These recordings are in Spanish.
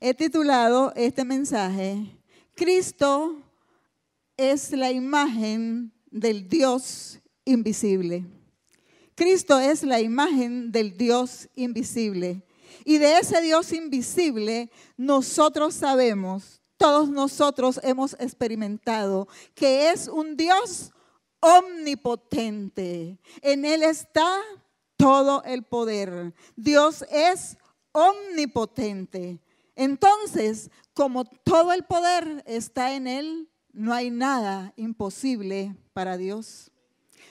He titulado este mensaje, Cristo es la imagen del Dios invisible. Cristo es la imagen del Dios invisible. Y de ese Dios invisible nosotros sabemos, todos nosotros hemos experimentado que es un Dios omnipotente. En Él está todo el poder. Dios es omnipotente. Entonces, como todo el poder está en Él, no hay nada imposible para Dios.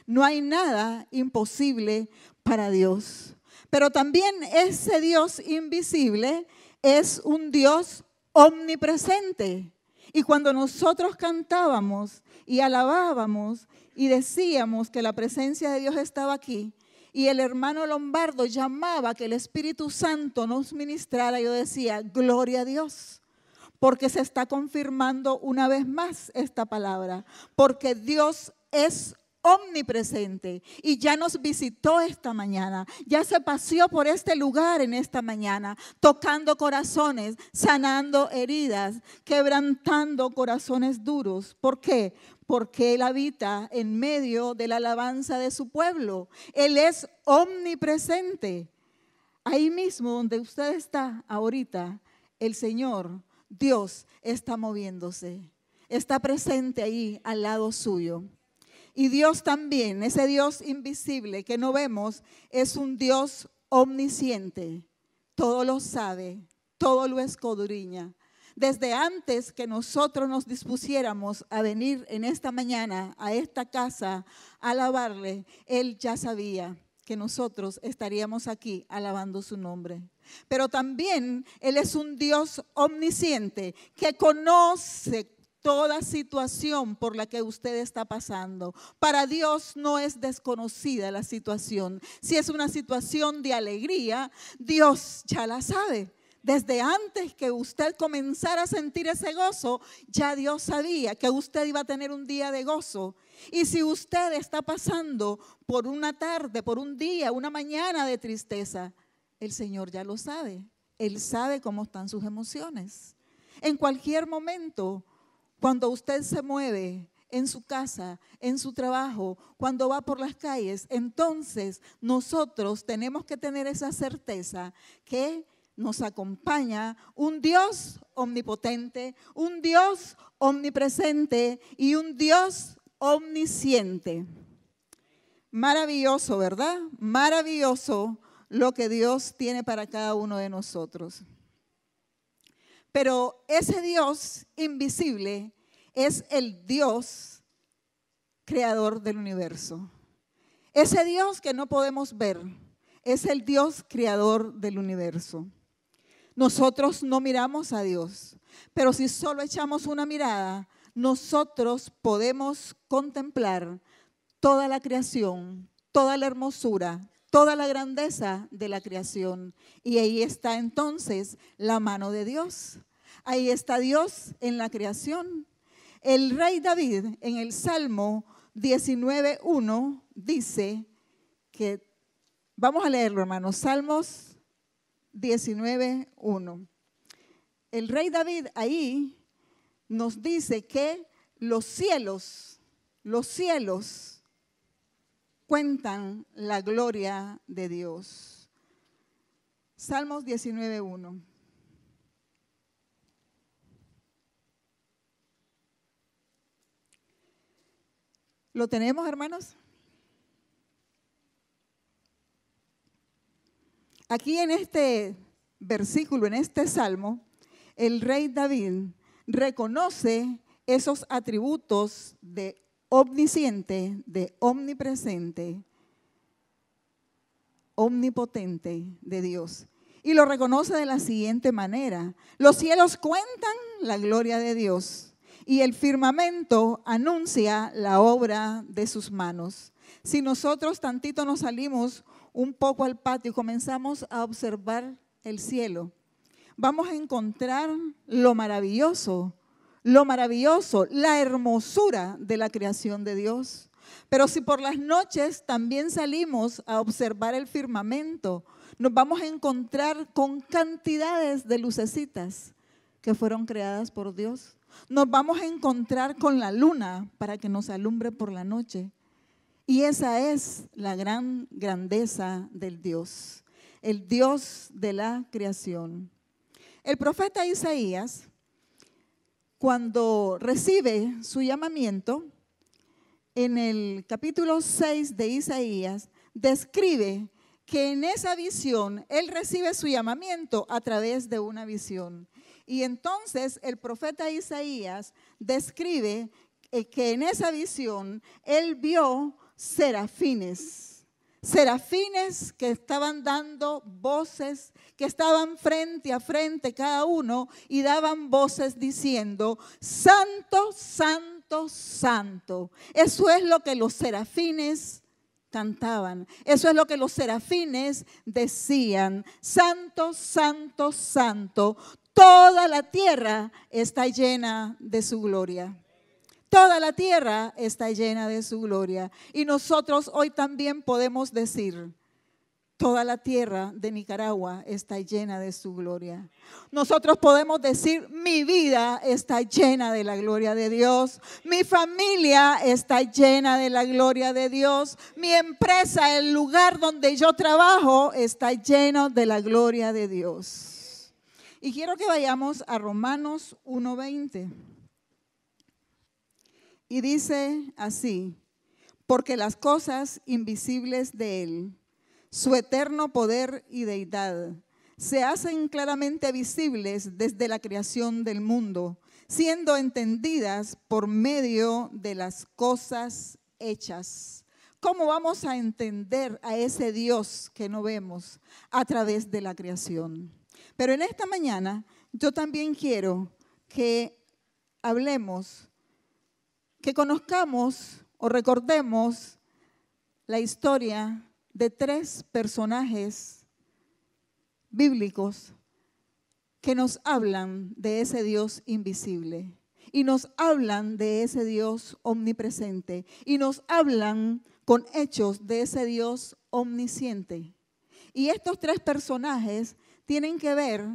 No hay nada imposible para Dios. Pero también ese Dios invisible es un Dios omnipresente. Y cuando nosotros cantábamos y alabábamos y decíamos que la presencia de Dios estaba aquí, y el hermano Lombardo llamaba que el Espíritu Santo nos ministrara, yo decía, gloria a Dios, porque se está confirmando una vez más esta palabra, porque Dios es omnipresente y ya nos visitó esta mañana, ya se paseó por este lugar en esta mañana, tocando corazones, sanando heridas, quebrantando corazones duros. ¿Por qué? Porque Él habita en medio de la alabanza de su pueblo. Él es omnipresente. Ahí mismo donde usted está ahorita, el Señor, Dios, está moviéndose. Está presente ahí al lado suyo. Y Dios también, ese Dios invisible que no vemos, es un Dios omnisciente. Todo lo sabe, todo lo escudriña. Desde antes que nosotros nos dispusiéramos a venir en esta mañana a esta casa a alabarle, Él ya sabía que nosotros estaríamos aquí alabando su nombre. Pero también Él es un Dios omnisciente que conoce toda situación por la que usted está pasando. Para Dios no es desconocida la situación. Si es una situación de alegría, Dios ya la sabe. Desde antes que usted comenzara a sentir ese gozo, ya Dios sabía que usted iba a tener un día de gozo. Y si usted está pasando por una tarde, por un día, una mañana de tristeza, el Señor ya lo sabe. Él sabe cómo están sus emociones. En cualquier momento, cuando usted se mueve en su casa, en su trabajo, cuando va por las calles, entonces nosotros tenemos que tener esa certeza que nos acompaña un Dios omnipotente, un Dios omnipresente y un Dios omnisciente. Maravilloso, ¿verdad? Maravilloso lo que Dios tiene para cada uno de nosotros. Pero ese Dios invisible es el Dios creador del universo. Ese Dios que no podemos ver es el Dios creador del universo. Nosotros no miramos a Dios, pero si solo echamos una mirada, nosotros podemos contemplar toda la creación, toda la hermosura, toda la grandeza de la creación. Y ahí está entonces la mano de Dios. Ahí está Dios en la creación. El rey David en el Salmo 19:1 dice que, vamos a leerlo, hermanos, Salmos 19:1. El rey David ahí nos dice que los cielos cuentan la gloria de Dios. Salmos 19:1. ¿Lo tenemos, hermanos? Aquí en este versículo, en este salmo, el rey David reconoce esos atributos de omnisciente, de omnipresente, omnipotente de Dios. Y lo reconoce de la siguiente manera: los cielos cuentan la gloria de Dios y el firmamento anuncia la obra de sus manos. Si nosotros tantito nos salimos un poco al patio y comenzamos a observar el cielo, vamos a encontrar lo maravilloso, la hermosura de la creación de Dios. Pero si por las noches también salimos a observar el firmamento, nos vamos a encontrar con cantidades de lucecitas que fueron creadas por Dios. Nos vamos a encontrar con la luna para que nos alumbre por la noche. Y esa es la gran grandeza del Dios, el Dios de la creación. El profeta Isaías, cuando recibe su llamamiento, en el capítulo 6 de Isaías, describe que en esa visión él recibe su llamamiento a través de una visión. Y entonces el profeta Isaías describe que en esa visión él vio serafines que estaban dando voces, que estaban frente a frente cada uno y daban voces diciendo: Santo, Santo, Santo. Eso es lo que los serafines cantaban. Eso es lo que los serafines decían: Santo, Santo, Santo. Toda la tierra está llena de su gloria. Toda la tierra está llena de su gloria. Y nosotros hoy también podemos decir: toda la tierra de Nicaragua está llena de su gloria. Nosotros podemos decir: mi vida está llena de la gloria de Dios. Mi familia está llena de la gloria de Dios. Mi empresa, el lugar donde yo trabajo, está lleno de la gloria de Dios. Y quiero que vayamos a Romanos 1:20. Y dice así: porque las cosas invisibles de Él, su eterno poder y deidad, se hacen claramente visibles desde la creación del mundo, siendo entendidas por medio de las cosas hechas. ¿Cómo vamos a entender a ese Dios que no vemos? A través de la creación. Pero en esta mañana yo también quiero que hablemos, que conozcamos o recordemos la historia de 3 personajes bíblicos que nos hablan de ese Dios invisible y nos hablan de ese Dios omnipresente y nos hablan con hechos de ese Dios omnisciente. Y estos 3 personajes tienen que ver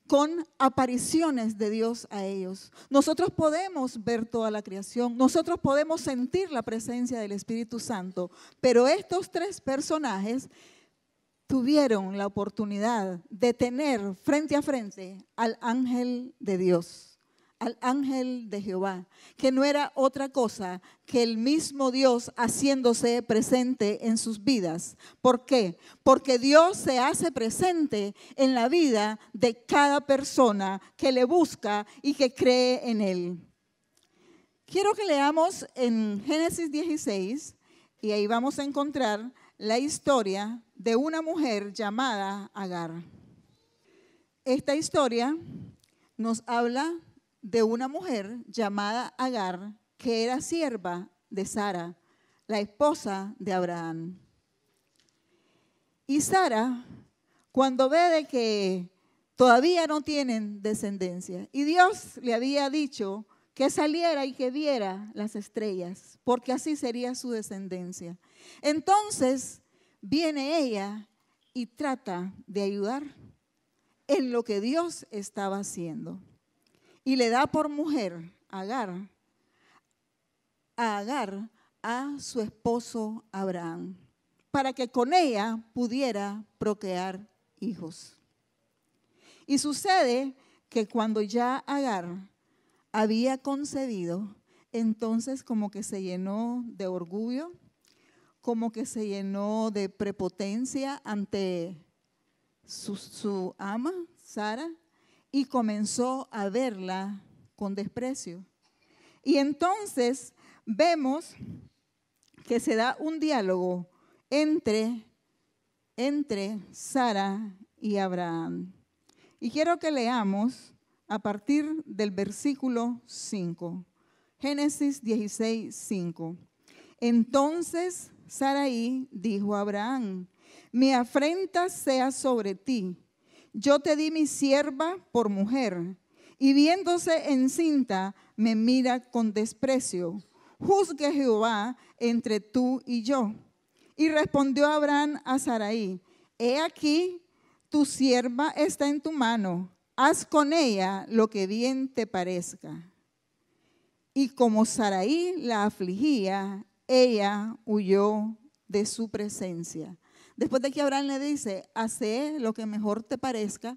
con apariciones de Dios a ellos. Nosotros podemos ver toda la creación, nosotros podemos sentir la presencia del Espíritu Santo, pero estos 3 personajes tuvieron la oportunidad de tener frente a frente al ángel de Dios, al ángel de Jehová, que no era otra cosa que el mismo Dios haciéndose presente en sus vidas. ¿Por qué? Porque Dios se hace presente en la vida de cada persona que le busca y que cree en Él. Quiero que leamos en Génesis 16 y ahí vamos a encontrar la historia de una mujer llamada Agar. Esta historia nos habla de una mujer llamada Agar, que era sierva de Sara, la esposa de Abraham. Y Sara, cuando ve de que todavía no tienen descendencia, y Dios le había dicho que saliera y que viera las estrellas, porque así sería su descendencia. Entonces viene ella y trata de ayudar en lo que Dios estaba haciendo. Y le da por mujer a Agar a su esposo Abraham, para que con ella pudiera procrear hijos. Y sucede que cuando ya Agar había concebido, entonces como que se llenó de orgullo, como que se llenó de prepotencia ante su ama, Sara, y comenzó a verla con desprecio. Y entonces vemos que se da un diálogo entre Sara y Abraham. Y quiero que leamos a partir del versículo 5. Génesis 16, 5. Entonces Sarai dijo a Abraham: mi afrenta sea sobre ti. Yo te di mi sierva por mujer, y viéndose encinta me mira con desprecio. juzgue Jehová entre tú y yo. Y respondió Abraham a Sarai: he aquí, tu sierva está en tu mano, haz con ella lo que bien te parezca. Y como Sarai la afligía, ella huyó de su presencia. Después de que Abraham le dice: hace lo que mejor te parezca,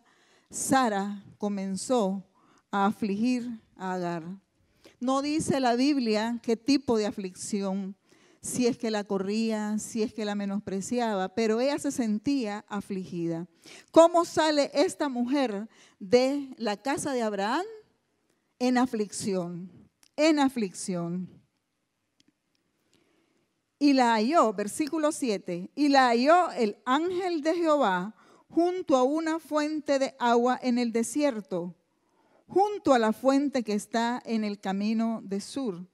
Sara comenzó a afligir a Agar. No dice la Biblia qué tipo de aflicción, si es que la corría, si es que la menospreciaba, pero ella se sentía afligida. ¿Cómo sale esta mujer de la casa de Abraham? En aflicción, en aflicción. Y la halló, versículo 7, y la halló el ángel de Jehová junto a una fuente de agua en el desierto, junto a la fuente que está en el camino de Sur.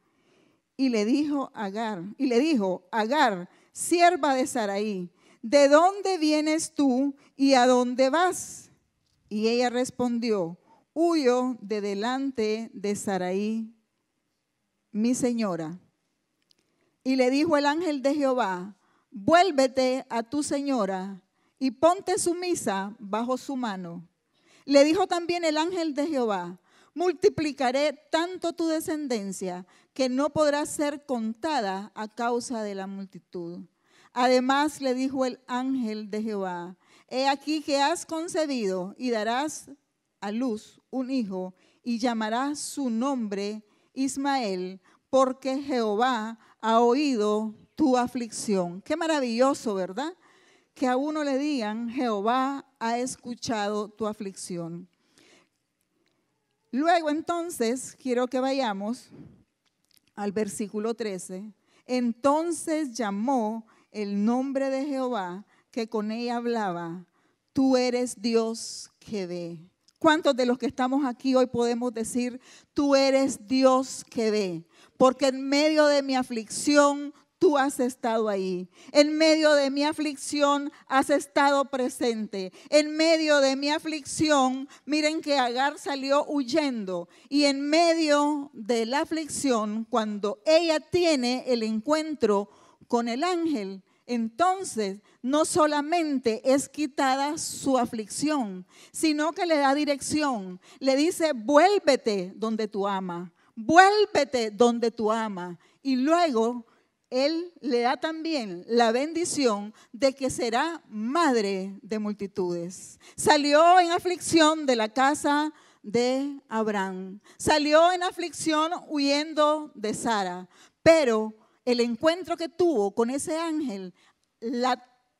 Y le dijo Agar, sierva de Sarai, ¿de dónde vienes tú y a dónde vas? Y ella respondió: huyo de delante de Sarai, mi señora. Y le dijo el ángel de Jehová: vuélvete a tu señora y ponte sumisa bajo su mano. Le dijo también el ángel de Jehová: multiplicaré tanto tu descendencia que no podrá ser contada a causa de la multitud. Además le dijo el ángel de Jehová: he aquí que has concebido y darás a luz un hijo y llamarás su nombre Ismael, porque Jehová ha oído tu aflicción. Qué maravilloso, ¿verdad? Que a uno le digan: Jehová ha escuchado tu aflicción. Luego entonces quiero que vayamos al versículo 13. Entonces llamó el nombre de Jehová que con ella hablaba: tú eres Dios que ve. ¿Cuántos de los que estamos aquí hoy podemos decir: tú eres Dios que ve? Porque en medio de mi aflicción tú has estado ahí. En medio de mi aflicción has estado presente. En medio de mi aflicción, miren que Agar salió huyendo. Y en medio de la aflicción, cuando ella tiene el encuentro con el ángel, entonces no solamente es quitada su aflicción, sino que le da dirección. Le dice: vuélvete donde tu ama. Vuélvete donde tu ama. Y luego él le da también la bendición de que será madre de multitudes. Salió en aflicción de la casa de Abraham. Salió en aflicción huyendo de Sara. Pero el encuentro que tuvo con ese ángel la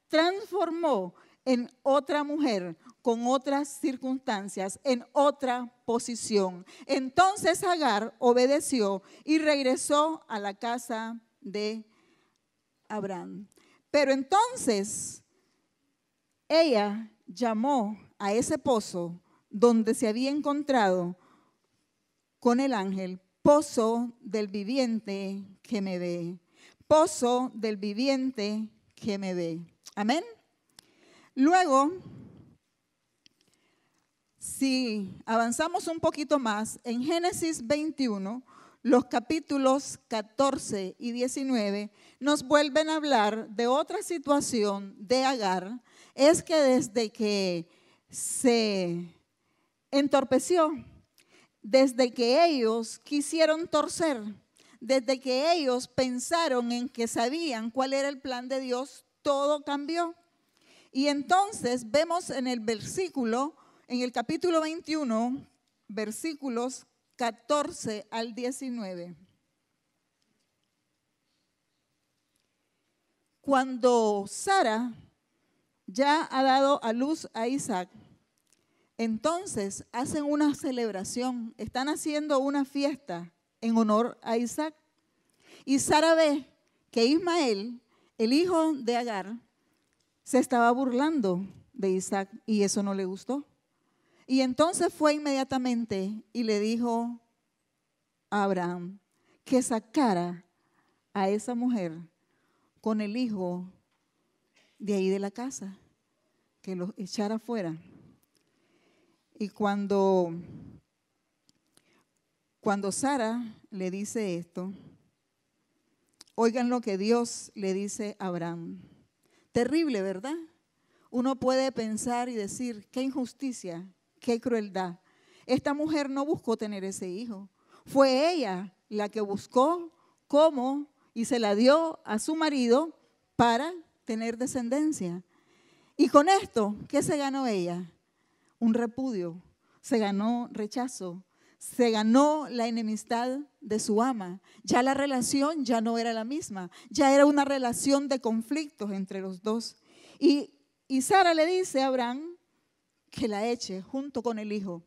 transformó en otra mujer, con otras circunstancias, en otra posición. Entonces Agar obedeció y regresó a la casa de Abraham. Pero entonces ella llamó a ese pozo donde se había encontrado con el ángel: pozo del viviente que me ve. Pozo del viviente que me ve. Amén. Luego, si avanzamos un poquito más, en Génesis 21, los capítulos 14 y 19 nos vuelven a hablar de otra situación de Agar. Es que desde que se entorpeció, desde que ellos quisieron torcer, desde que ellos pensaron en que sabían cuál era el plan de Dios, todo cambió. Y entonces vemos en el capítulo 21, versículos 14 al 19. Cuando Sara ya ha dado a luz a Isaac, entonces hacen una celebración, están haciendo una fiesta en honor a Isaac. Y Sara ve que Ismael, el hijo de Agar, se estaba burlando de Isaac y eso no le gustó. Y entonces fue inmediatamente y le dijo a Abraham que sacara a esa mujer con el hijo de ahí de la casa, que lo echara fuera. Y cuando Sara le dice esto, Oigan lo que Dios le dice a Abraham. Terrible, ¿verdad? Uno puede pensar y decir, qué injusticia, qué crueldad. Esta mujer no buscó tener ese hijo. Fue ella la que buscó cómo y se la dio a su marido para tener descendencia. Y con esto, ¿qué se ganó ella? Un repudio, se ganó rechazo, se ganó la enemistad de su ama. Ya la relación ya no era la misma, ya era una relación de conflictos entre los dos. Y Sara le dice a Abraham que la eche junto con el hijo.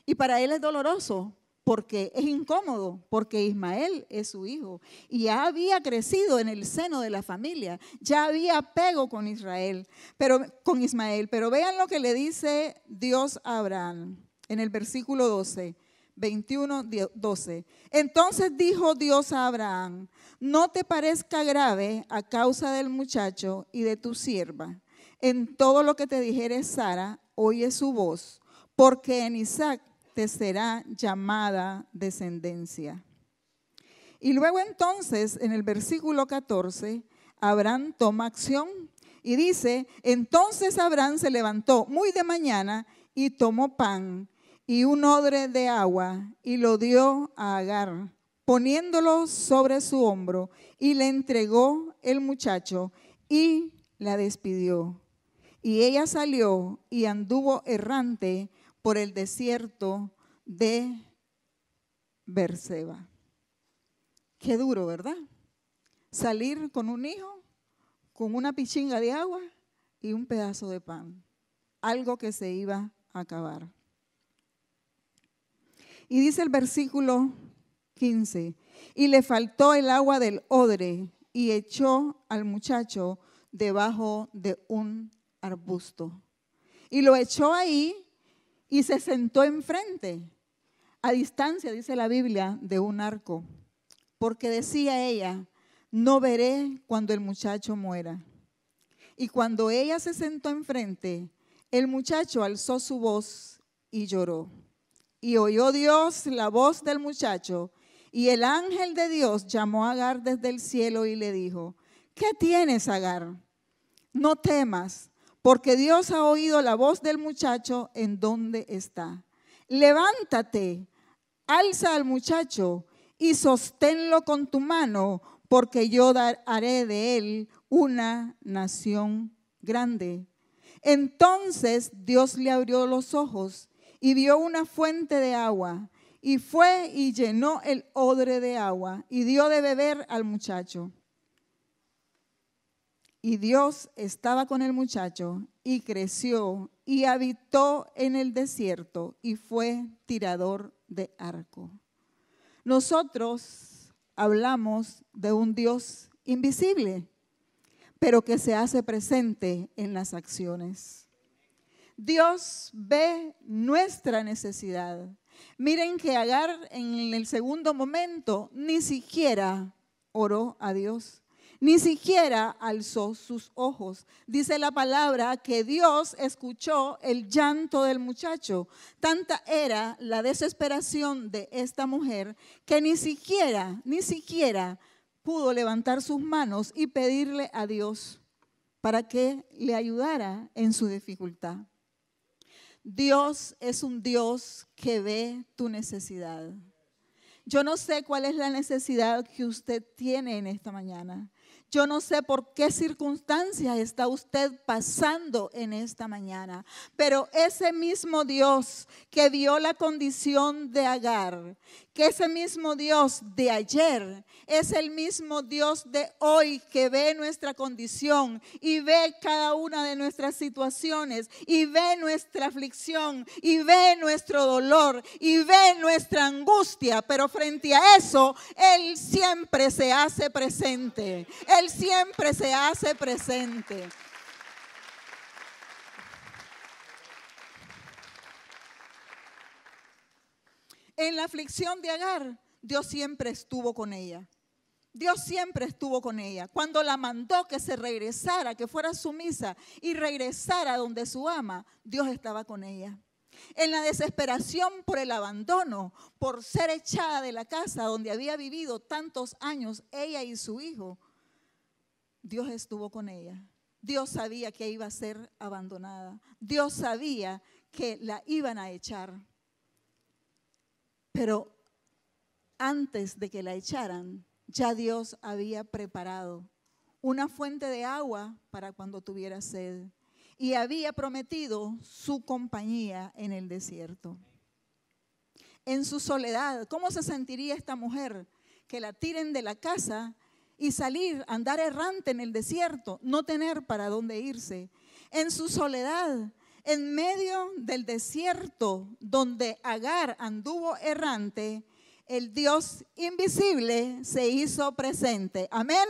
Y para él es doloroso porque es incómodo, porque Ismael es su hijo. Y ya había crecido en el seno de la familia, ya había apego con Ismael. Pero vean lo que le dice Dios a Abraham en el versículo 12. 21, 12. Entonces dijo Dios a Abraham, no te parezca grave a causa del muchacho y de tu sierva. En todo lo que te dijere Sara, oye su voz, porque en Isaac te será llamada descendencia. Y luego entonces, en el versículo 14, Abraham toma acción y dice, entonces Abraham se levantó muy de mañana y tomó pan y un odre de agua y lo dio a Agar, poniéndolo sobre su hombro, y le entregó el muchacho y la despidió. Y ella salió y anduvo errante por el desierto de Berseba. Qué duro, ¿verdad? Salir con un hijo, con una pichinga de agua y un pedazo de pan. Algo que se iba a acabar. Y dice el versículo 15, y le faltó el agua del odre y echó al muchacho debajo de un arbusto. Y lo echó ahí y se sentó enfrente, a distancia, dice la Biblia, de un arco. Porque decía ella, no veré cuando el muchacho muera. Y cuando ella se sentó enfrente, el muchacho alzó su voz y lloró. Y oyó Dios la voz del muchacho, y el ángel de Dios llamó a Agar desde el cielo y le dijo, ¿qué tienes, Agar? No temas, porque Dios ha oído la voz del muchacho en donde está. Levántate, alza al muchacho y sosténlo con tu mano, porque yo haré de él una nación grande. Entonces Dios le abrió los ojos y vio una fuente de agua, y fue y llenó el odre de agua y dio de beber al muchacho. Y Dios estaba con el muchacho y creció y habitó en el desierto y fue tirador de arco. Nosotros hablamos de un Dios invisible, pero que se hace presente en las acciones. Dios ve nuestra necesidad. Miren que Agar en el segundo momento ni siquiera oró a Dios, ni siquiera alzó sus ojos. Dice la palabra que Dios escuchó el llanto del muchacho. Tanta era la desesperación de esta mujer que ni siquiera pudo levantar sus manos y pedirle a Dios para que le ayudara en su dificultad. Dios es un Dios que ve tu necesidad. Yo no sé cuál es la necesidad que usted tiene en esta mañana. Yo no sé por qué circunstancias está usted pasando en esta mañana, pero ese mismo Dios que vio la condición de Agar, que ese mismo Dios de ayer, es el mismo Dios de hoy que ve nuestra condición y ve cada una de nuestras situaciones y ve nuestra aflicción y ve nuestro dolor y ve nuestra angustia, pero frente a eso, Él siempre se hace presente. Él siempre se hace presente. En la aflicción de Agar, Dios siempre estuvo con ella. Dios siempre estuvo con ella. Cuando la mandó que se regresara, que fuera sumisa y regresara donde su ama, Dios estaba con ella. En la desesperación por el abandono, por ser echada de la casa donde había vivido tantos años ella y su hijo, Dios estuvo con ella. Dios sabía que iba a ser abandonada. Dios sabía que la iban a echar. Pero antes de que la echaran, ya Dios había preparado una fuente de agua para cuando tuviera sed. Y había prometido su compañía en el desierto. En su soledad, ¿cómo se sentiría esta mujer? Que la tiren de la casa y salir, andar errante en el desierto, no tener para dónde irse. En su soledad, en medio del desierto donde Agar anduvo errante, el Dios invisible se hizo presente. Amén.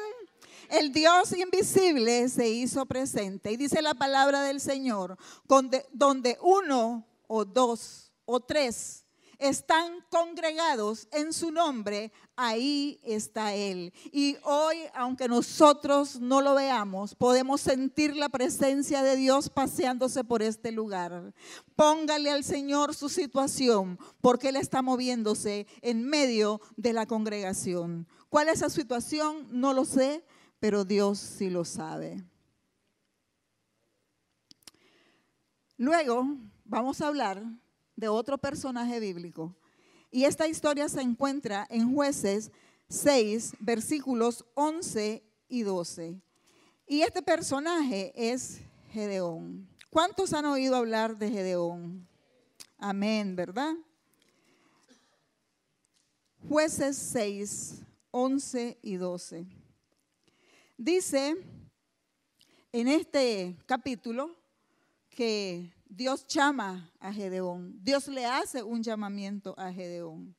El Dios invisible se hizo presente. Y dice la palabra del Señor, donde uno o dos o tres están congregados en su nombre, ahí está Él. Y hoy, aunque nosotros no lo veamos, podemos sentir la presencia de Dios paseándose por este lugar. Póngale al Señor su situación, porque Él está moviéndose en medio de la congregación. ¿Cuál es esa situación? No lo sé, pero Dios sí lo sabe. Luego vamos a hablar de otro personaje bíblico. Y esta historia se encuentra en Jueces 6, versículos 11 y 12. Y este personaje es Gedeón. ¿Cuántos han oído hablar de Gedeón? Amén, ¿verdad? Jueces 6, 11 y 12. Dice en este capítulo que Dios llama a Gedeón. Dios le hace un llamamiento a Gedeón.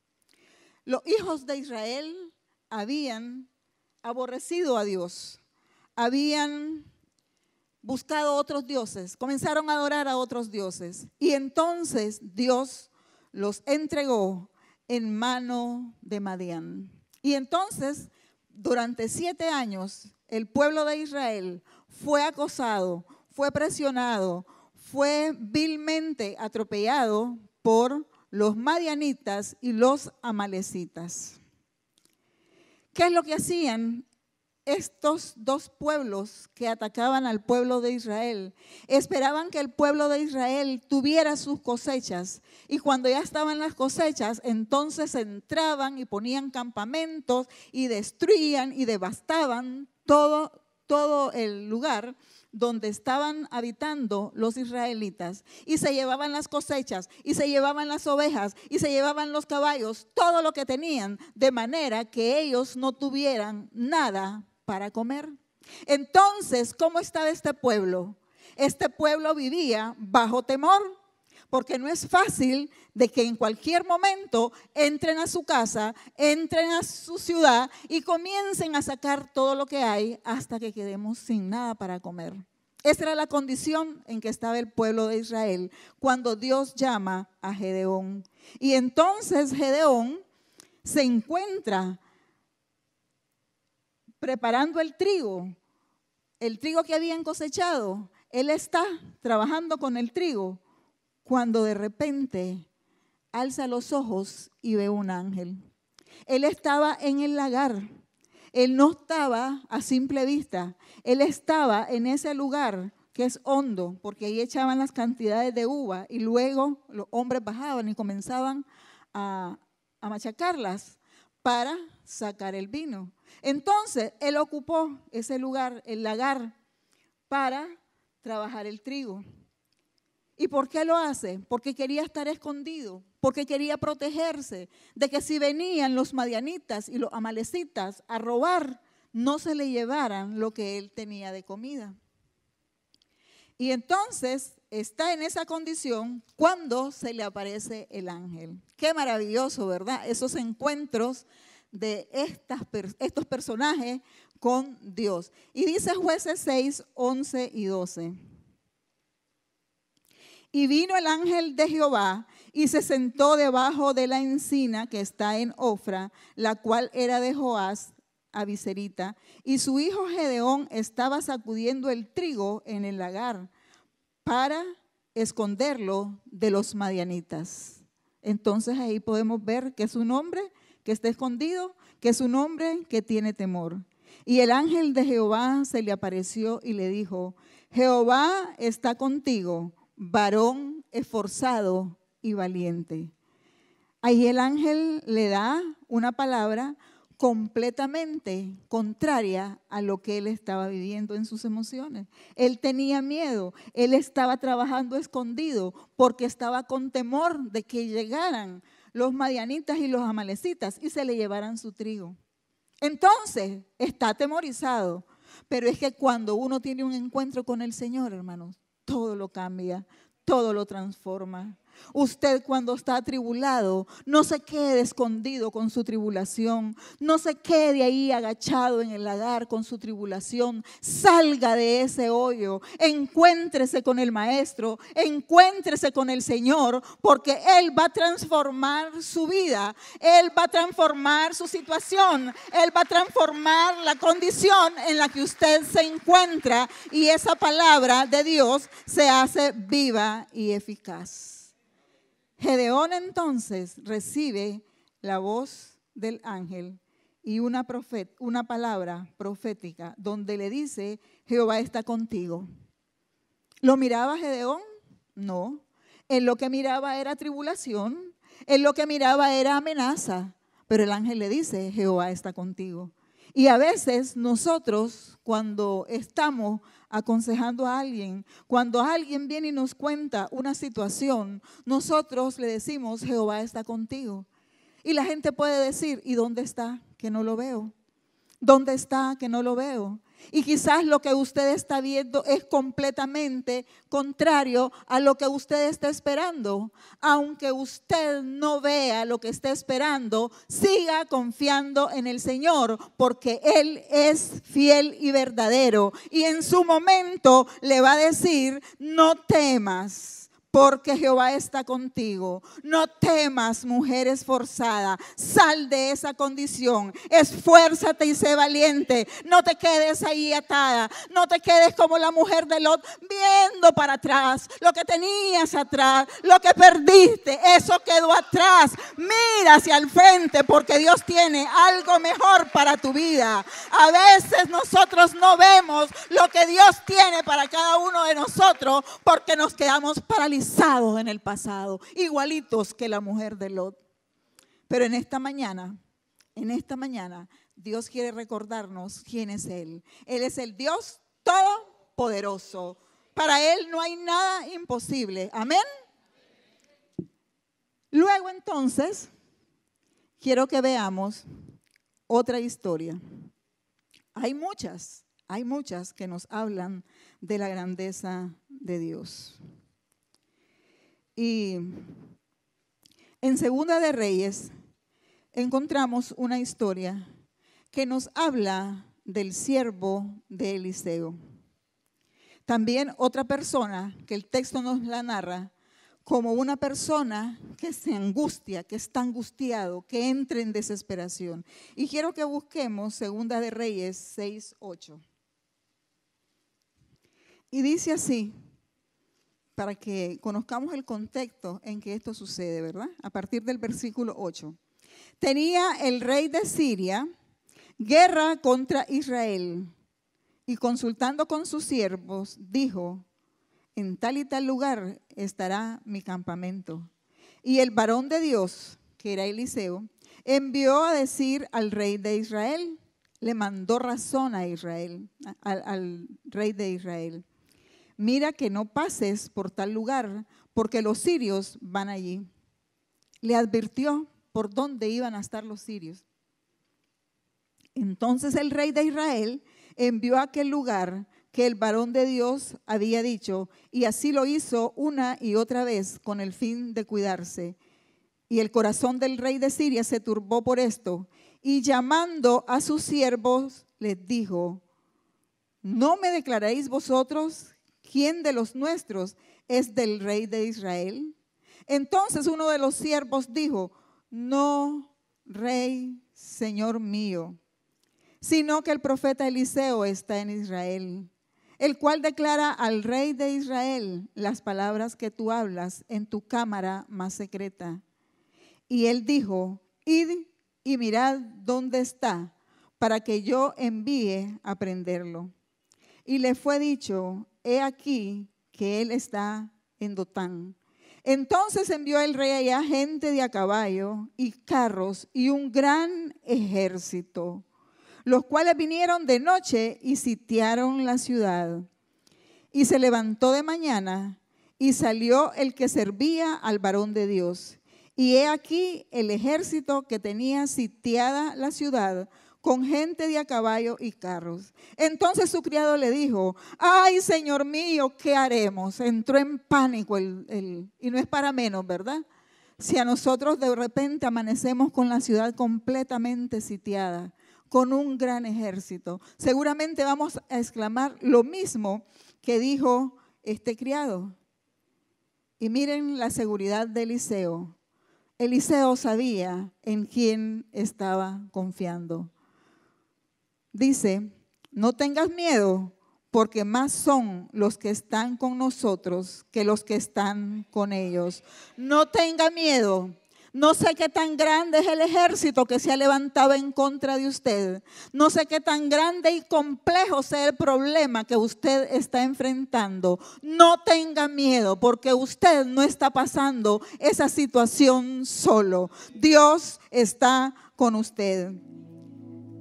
Los hijos de Israel habían aborrecido a Dios. Habían buscado otros dioses. Comenzaron a adorar a otros dioses. Y entonces Dios los entregó en mano de Madián. Y entonces, durante 7 años, el pueblo de Israel fue acosado, fue presionado, fue vilmente atropellado por los madianitas y los amalecitas. ¿Qué es lo que hacían estos dos pueblos que atacaban al pueblo de Israel? Esperaban que el pueblo de Israel tuviera sus cosechas, y cuando ya estaban las cosechas, entonces entraban y ponían campamentos y destruían y devastaban todo el lugar donde estaban habitando los israelitas, y se llevaban las cosechas, y se llevaban las ovejas, y se llevaban los caballos, todo lo que tenían, de manera que ellos no tuvieran nada para comer. Entonces, ¿cómo estaba este pueblo? Este pueblo vivía bajo temor, porque no es fácil de que en cualquier momento entren a su casa, entren a su ciudad y comiencen a sacar todo lo que hay hasta que quedemos sin nada para comer. Esa era la condición en que estaba el pueblo de Israel cuando Dios llama a Gedeón. Y entonces Gedeón se encuentra preparando el trigo que habían cosechado. Él está trabajando con el trigo, cuando de repente alza los ojos y ve un ángel. Él estaba en el lagar. Él no estaba a simple vista. Él estaba en ese lugar que es hondo, porque ahí echaban las cantidades de uva y luego los hombres bajaban y comenzaban a machacarlas para sacar el vino. Entonces él ocupó ese lugar, el lagar, para trabajar el trigo. ¿Y por qué lo hace? Porque quería estar escondido, porque quería protegerse de que si venían los madianitas y los amalecitas a robar, no se le llevaran lo que él tenía de comida. Y entonces está en esa condición cuando se le aparece el ángel. Qué maravilloso, ¿verdad? Esos encuentros de estos personajes con Dios. Y dice Jueces 6, 11 y 12. Y vino el ángel de Jehová y se sentó debajo de la encina que está en Ofra, la cual era de Joás abiserita, y su hijo Gedeón estaba sacudiendo el trigo en el lagar para esconderlo de los madianitas. Entonces ahí podemos ver que es un hombre que está escondido, que es un hombre que tiene temor. Y el ángel de Jehová se le apareció y le dijo: Jehová está contigo, varón esforzado y valiente. Ahí el ángel le da una palabra completamente contraria a lo que él estaba viviendo en sus emociones. Él tenía miedo, él estaba trabajando escondido porque estaba con temor de que llegaran los madianitas y los amalecitas y se le llevaran su trigo. Entonces está atemorizado, pero es que cuando uno tiene un encuentro con el Señor, hermanos, todo lo cambia, todo lo transforma. Usted cuando está atribulado, no se quede escondido con su tribulación, no se quede ahí agachado en el lagar con su tribulación. Salga de ese hoyo, encuéntrese con el Maestro, encuéntrese con el Señor, porque Él va a transformar su vida, Él va a transformar su situación, Él va a transformar la condición en la que usted se encuentra, y esa palabra de Dios se hace viva y eficaz. Gedeón entonces recibe la voz del ángel y una palabra profética donde le dice: Jehová está contigo. ¿Lo miraba Gedeón? No. Él lo que miraba era tribulación, él lo que miraba era amenaza, pero el ángel le dice: Jehová está contigo. Y a veces nosotros, cuando estamos aconsejando a alguien, cuando alguien viene y nos cuenta una situación, nosotros le decimos: Jehová está contigo. Y la gente puede decir: ¿y dónde está? Que no lo veo. ¿Dónde está? Que no lo veo. Y quizás lo que usted está viendo es completamente contrario a lo que usted está esperando. Aunque usted no vea lo que está esperando, siga confiando en el Señor, porque Él es fiel y verdadero. Y en su momento le va a decir: no temas, porque Jehová está contigo. No temas, mujer esforzada. Sal de esa condición. Esfuérzate y sé valiente. No te quedes ahí atada. No te quedes como la mujer de Lot, viendo para atrás. Lo que tenías atrás, lo que perdiste, eso quedó atrás. Mira hacia el frente, porque Dios tiene algo mejor para tu vida. A veces nosotros no vemos lo que Dios tiene para cada uno de nosotros, porque nos quedamos paralizados en el pasado, igualitos que la mujer de Lot. Pero en esta mañana, Dios quiere recordarnos quién es Él. Él es el Dios todopoderoso. Para Él no hay nada imposible. Amén. Luego entonces, quiero que veamos otra historia. Hay muchas que nos hablan de la grandeza de Dios. Y en Segunda de Reyes encontramos una historia que nos habla del siervo de Eliseo. También otra persona que el texto nos la narra como una persona que se angustia, que está angustiado, que entra en desesperación. Y quiero que busquemos Segunda de Reyes 6:8. Y dice así, para que conozcamos el contexto en que esto sucede, ¿verdad? A partir del versículo 8. Tenía el rey de Siria guerra contra Israel, y consultando con sus siervos, dijo: en tal y tal lugar estará mi campamento. Y el varón de Dios, que era Eliseo, envió a decir al rey de Israel, le mandó razón a Israel, al rey de Israel: mira que no pases por tal lugar, porque los sirios van allí. Le advirtió por dónde iban a estar los sirios. Entonces el rey de Israel envió a aquel lugar que el varón de Dios había dicho, y así lo hizo una y otra vez con el fin de cuidarse. Y el corazón del rey de Siria se turbó por esto, y llamando a sus siervos les dijo: ¿no me declararéis vosotros quién de los nuestros es del rey de Israel? Entonces uno de los siervos dijo: no, rey, señor mío, sino que el profeta Eliseo está en Israel. el cual declara al rey de Israel las palabras que tú hablas en tu cámara más secreta. Y él dijo: id y mirad dónde está, para que yo envíe a prenderlo. Y le fue dicho: he aquí que él está en Dotán. Entonces envió el rey allá gente de a caballo y carros y un gran ejército, los cuales vinieron de noche y sitiaron la ciudad. Y se levantó de mañana y salió el que servía al varón de Dios. Y he aquí el ejército que tenía sitiada la ciudad, con gente de a caballo y carros. Entonces su criado le dijo: ay, señor mío, ¿qué haremos? Entró en pánico y no es para menos, ¿verdad? Si a nosotros de repente amanecemos con la ciudad completamente sitiada, con un gran ejército, seguramente vamos a exclamar lo mismo que dijo este criado. Y miren la seguridad de Eliseo. Eliseo sabía en quién estaba confiando. Dice: no tengas miedo, porque más son los que están con nosotros que los que están con ellos. No tenga miedo. No sé qué tan grande es el ejército que se ha levantado en contra de usted. No sé qué tan grande y complejo sea el problema que usted está enfrentando. No tenga miedo, porque usted no está pasando esa situación solo. Dios está con usted.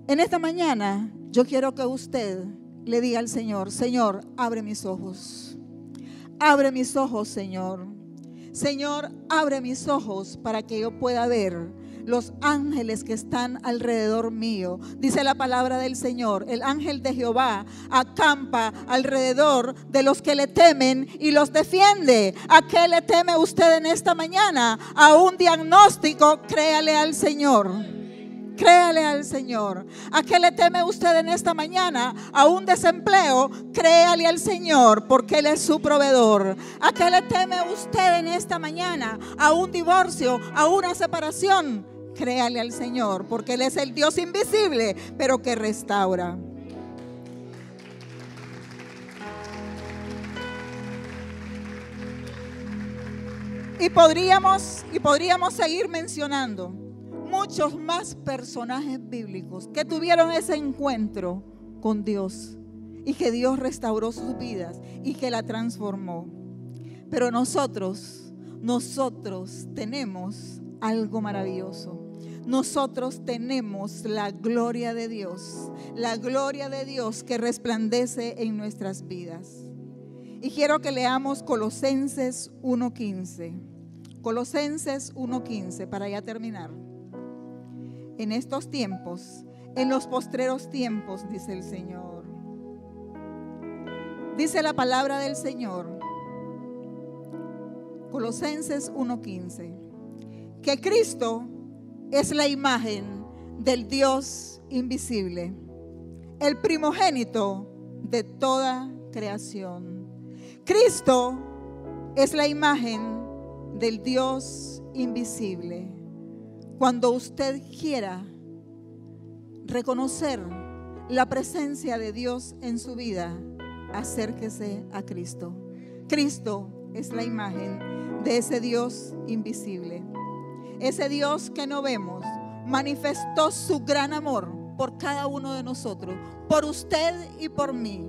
En esta mañana yo quiero que usted le diga al Señor: Señor, abre mis ojos. Abre mis ojos, Señor. Señor, abre mis ojos para que yo pueda ver los ángeles que están alrededor mío. Dice la palabra del Señor: el ángel de Jehová acampa alrededor de los que le temen y los defiende. ¿A qué le teme usted en esta mañana? A un diagnóstico, créale al Señor. Créale al Señor. ¿A qué le teme usted en esta mañana? A un desempleo, créale al Señor, porque Él es su proveedor. ¿A qué le teme usted en esta mañana? A un divorcio, a una separación, créale al Señor, porque Él es el Dios invisible, pero que restaura. Y podríamos seguir mencionando muchos más personajes bíblicos que tuvieron ese encuentro con Dios y que Dios restauró sus vidas y que la transformó. Pero nosotros tenemos algo maravilloso. Nosotros tenemos la gloria de Dios que resplandece en nuestras vidas. Y quiero que leamos Colosenses 1:15. Colosenses 1:15 para ya terminar. En estos tiempos, en los postreros tiempos, dice el Señor. Dice la palabra del Señor, Colosenses 1:15, que Cristo es la imagen del Dios invisible, el primogénito de toda creación. Cristo es la imagen del Dios invisible. Cuando usted quiera reconocer la presencia de Dios en su vida, acérquese a Cristo. Cristo es la imagen de ese Dios invisible. Ese Dios que no vemos manifestó su gran amor por cada uno de nosotros, por usted y por mí.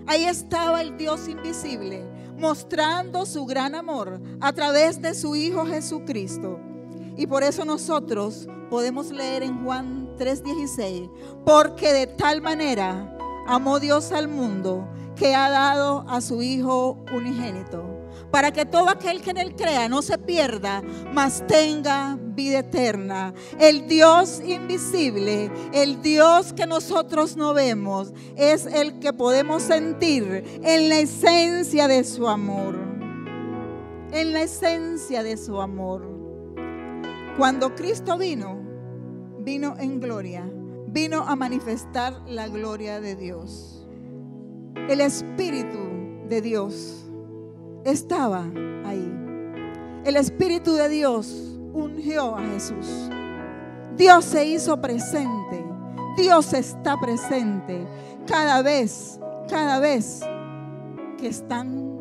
Ahí estaba el Dios invisible mostrando su gran amor a través de su Hijo Jesucristo. Y por eso nosotros podemos leer en Juan 3:16, porque de tal manera amó Dios al mundo que ha dado a su Hijo unigénito, para que todo aquel que en Él crea no se pierda, mas tenga vida eterna. El Dios invisible, el Dios que nosotros no vemos, es el que podemos sentir en la esencia de su amor. En la esencia de su amor. Cuando Cristo vino en gloria, vino a manifestar la gloria de Dios. El Espíritu de Dios estaba ahí. El Espíritu de Dios ungió a Jesús. Dios se hizo presente. Dios está presente cada vez que están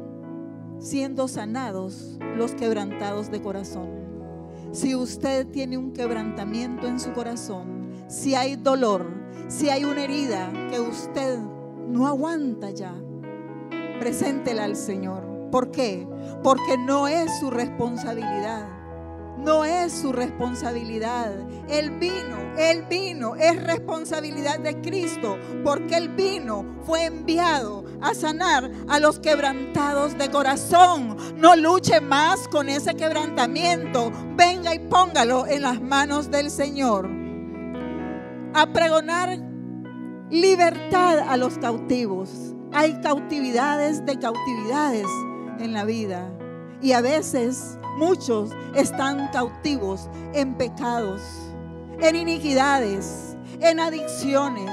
siendo sanados los quebrantados de corazón. Si usted tiene un quebrantamiento en su corazón, si hay dolor, si hay una herida que usted no aguanta ya, preséntela al Señor. ¿Por qué? Porque no es su responsabilidad. No es su responsabilidad. Él vino, es responsabilidad de Cristo, porque Él vino, fue enviado a sanar a los quebrantados de corazón. No luche más con ese quebrantamiento. Venga y póngalo en las manos del Señor. A pregonar libertad a los cautivos. Hay cautividades de cautividades en la vida, y a veces muchos están cautivos en pecados, en iniquidades, en adicciones.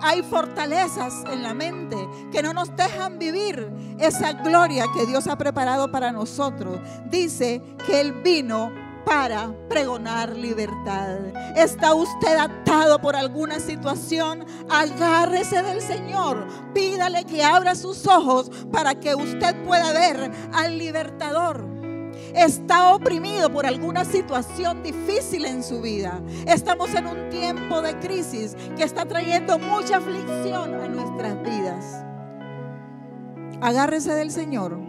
Hay fortalezas en la mente que no nos dejan vivir esa gloria que Dios ha preparado para nosotros. Dice que Él vino para pregonar libertad. ¿Está usted atado por alguna situación? Agárrese del Señor. Pídale que abra sus ojos para que usted pueda ver al libertador. Está oprimido por alguna situación difícil en su vida. Estamos en un tiempo de crisis que está trayendo mucha aflicción a nuestras vidas. Agárrese del Señor,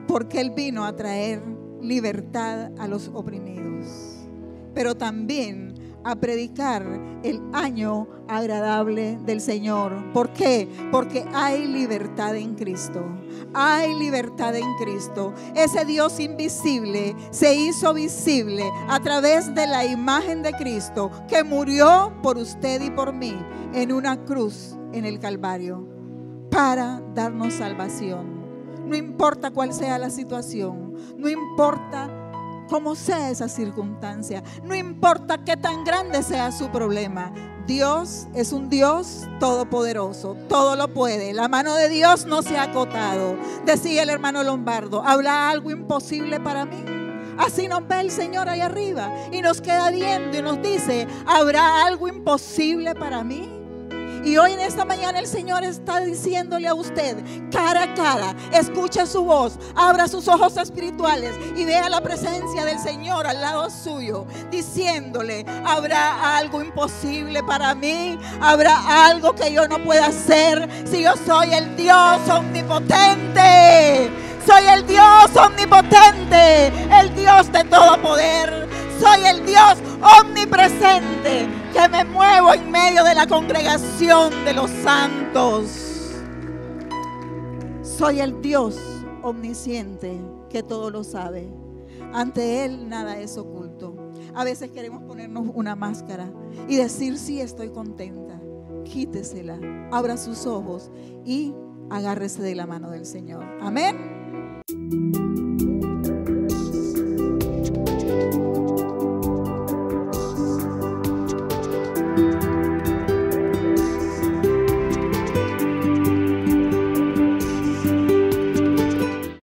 porque Él vino a traer libertad a los oprimidos, pero también a predicar el año agradable del Señor. ¿Por qué? Porque hay libertad en Cristo. Hay libertad en Cristo. Ese Dios invisible se hizo visible a través de la imagen de Cristo, que murió por usted y por mí en una cruz en el Calvario para darnos salvación. No importa cuál sea la situación, no importa cómo sea esa circunstancia, no importa qué tan grande sea su problema. Dios es un Dios todopoderoso, todo lo puede. La mano de Dios no se ha acotado. Decía el hermano Lombardo: ¿habrá algo imposible para mí? Así nos ve el Señor ahí arriba y nos queda viendo y nos dice: ¿habrá algo imposible para mí? Y hoy en esta mañana el Señor está diciéndole a usted, cara a cara, escuche su voz, abra sus ojos espirituales y vea la presencia del Señor al lado suyo, diciéndole: ¿habrá algo imposible para mí? ¿Habrá algo que yo no pueda hacer si yo soy el Dios omnipotente? Soy el Dios omnipotente, el Dios de todo poder. Soy el Dios omnipresente, que me muevo en medio de la congregación de los santos. Soy el Dios omnisciente, que todo lo sabe. Ante Él nada es oculto. A veces queremos ponernos una máscara y decir: sí, estoy contenta. Quítesela, abra sus ojos y agárrese de la mano del Señor. Amén.